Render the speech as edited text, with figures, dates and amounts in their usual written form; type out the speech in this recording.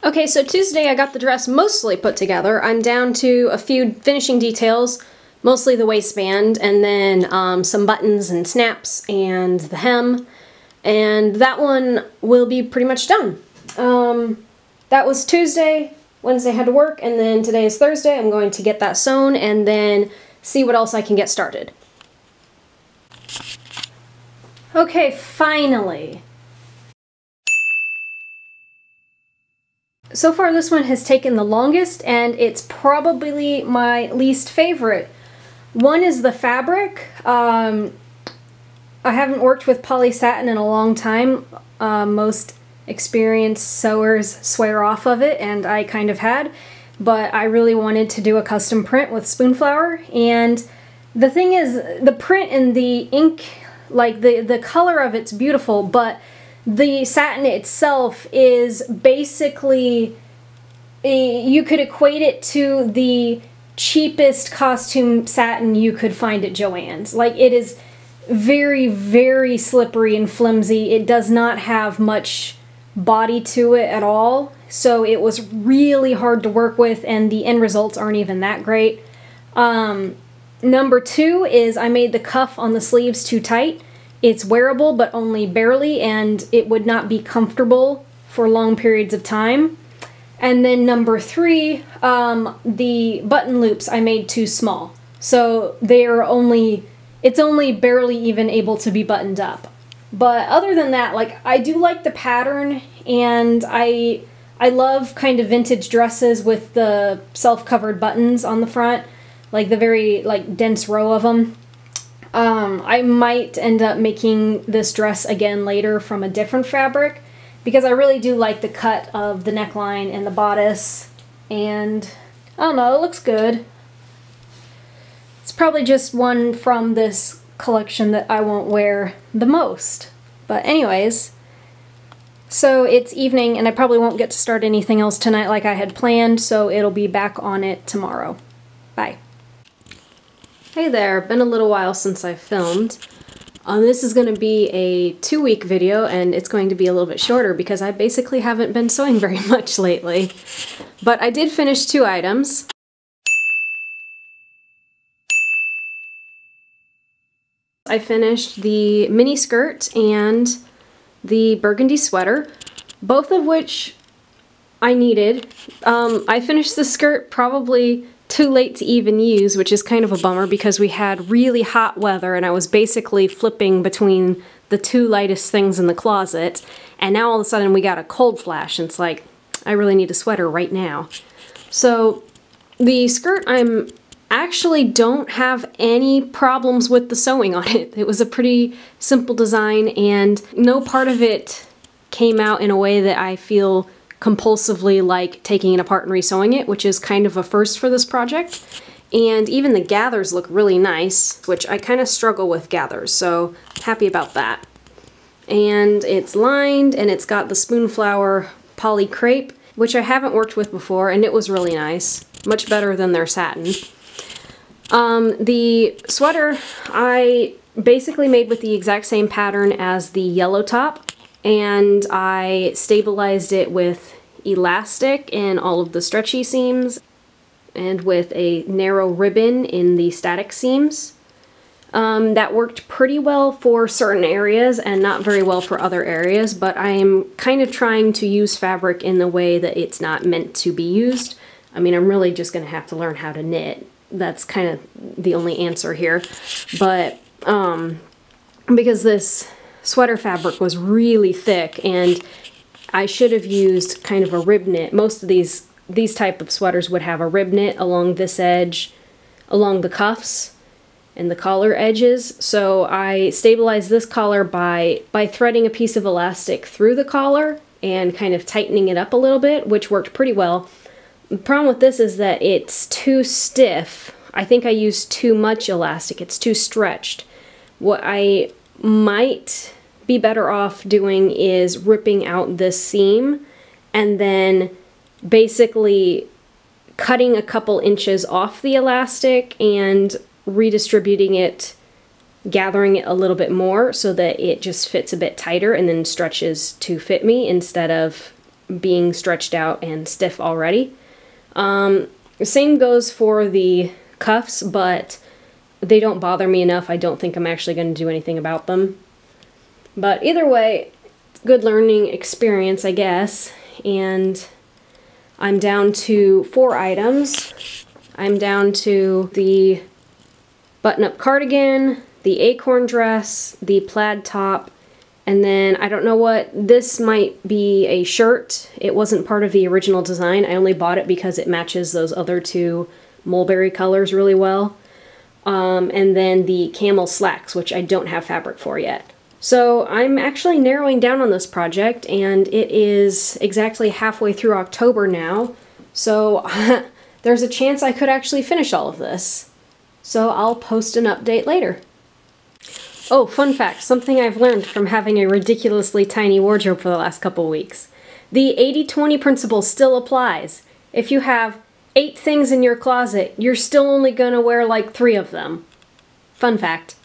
Okay, so Tuesday I got the dress mostly put together. I'm down to a few finishing details, mostly the waistband, and then some buttons and snaps and the hem, and that one will be pretty much done. That was Tuesday. Wednesday I had to work, and then today is Thursday. I'm going to get that sewn and then see what else I can get started. Okay, finally. So far this one has taken the longest, and it's probably my least favorite. One is the fabric. I haven't worked with poly satin in a long time. Most experienced sewers swear off of it, and I kind of had, but I really wanted to do a custom print with spoonflower, and the thing is, the print and the ink, like the color of it's beautiful, but the satin itself is basically, you could equate it to the cheapest costume satin you could find at Joann's. Like, it is very, very slippery and flimsy. It does not have much body to it at all, so it was really hard to work with, and the end results aren't even that great. Number two is I made the cuff on the sleeves too tight. It's wearable, but only barely, and it would not be comfortable for long periods of time. And then number three, the button loops I made too small. So it's only barely even able to be buttoned up. But other than that, like, I do like the pattern, and I love kind of vintage dresses with the self-covered buttons on the front, like the very dense row of them. I might end up making this dress again later from a different fabric, because I really do like the cut of the neckline and the bodice, and I don't know, it looks good. It's probably just one from this collection that I won't wear the most. But anyways, so it's evening, and I probably won't get to start anything else tonight like I had planned, so it'll be back on it tomorrow. Bye. Hey there, been a little while since I filmed. This is going to be a 2-week video, and it's going to be a little bit shorter because I basically haven't been sewing very much lately. But I did finish 2 items. I finished the mini skirt and the burgundy sweater, both of which I needed. I finished the skirt probably too late to even use, which is kind of a bummer because we had really hot weather and I was basically flipping between the 2 lightest things in the closet, and now all of a sudden we got a cold flash and it's like, I really need a sweater right now. So the skirt, I actually don't have any problems with the sewing on it. It was a pretty simple design, and no part of it came out in a way that I feel compulsively like taking it apart and resewing it, which is kind of a first for this project. And even the gathers look really nice, which I kind of struggle with gathers, so happy about that. And it's lined, and it's got the spoonflower poly crepe, which I haven't worked with before, and it was really nice. Much better than their satin. The sweater I basically made with the exact same pattern as the yellow top, and I stabilized it with elastic in all of the stretchy seams and with a narrow ribbon in the static seams. That worked pretty well for certain areas and not very well for other areas, but I am kind of trying to use fabric in the way that it's not meant to be used. I mean, I'm really just going to have to learn how to knit. That's kind of the only answer here. But because this sweater fabric was really thick, and I should have used kind of a rib knit. Most of these type of sweaters would have a rib knit along this edge, along the cuffs and the collar edges. So I stabilized this collar by threading a piece of elastic through the collar and kind of tightening it up a little bit, which worked pretty well. The problem with this is that it's too stiff. I think I used too much elastic. It's too stretched. What I might be better off doing is ripping out this seam and then basically cutting a couple inches off the elastic and redistributing it, gathering it a little bit more so that it just fits a bit tighter and then stretches to fit me, instead of being stretched out and stiff already. The same goes for the cuffs, but they don't bother me enough. I don't think I'm actually going to do anything about them. But either way, good learning experience, I guess. And I'm down to 4 items. I'm down to the button-up cardigan, the acorn dress, the plaid top, and then I don't know what, this might be a shirt. It wasn't part of the original design. I only bought it because it matches those other 2 mulberry colors really well. And then the camel slacks, which I don't have fabric for yet. So I'm actually narrowing down on this project, and it is exactly halfway through October now. So there's a chance I could actually finish all of this. So I'll post an update later. Oh, fun fact, something I've learned from having a ridiculously tiny wardrobe for the last couple weeks. The 80-20 principle still applies. If you have 8 things in your closet, you're still only gonna wear like 3 of them. Fun fact.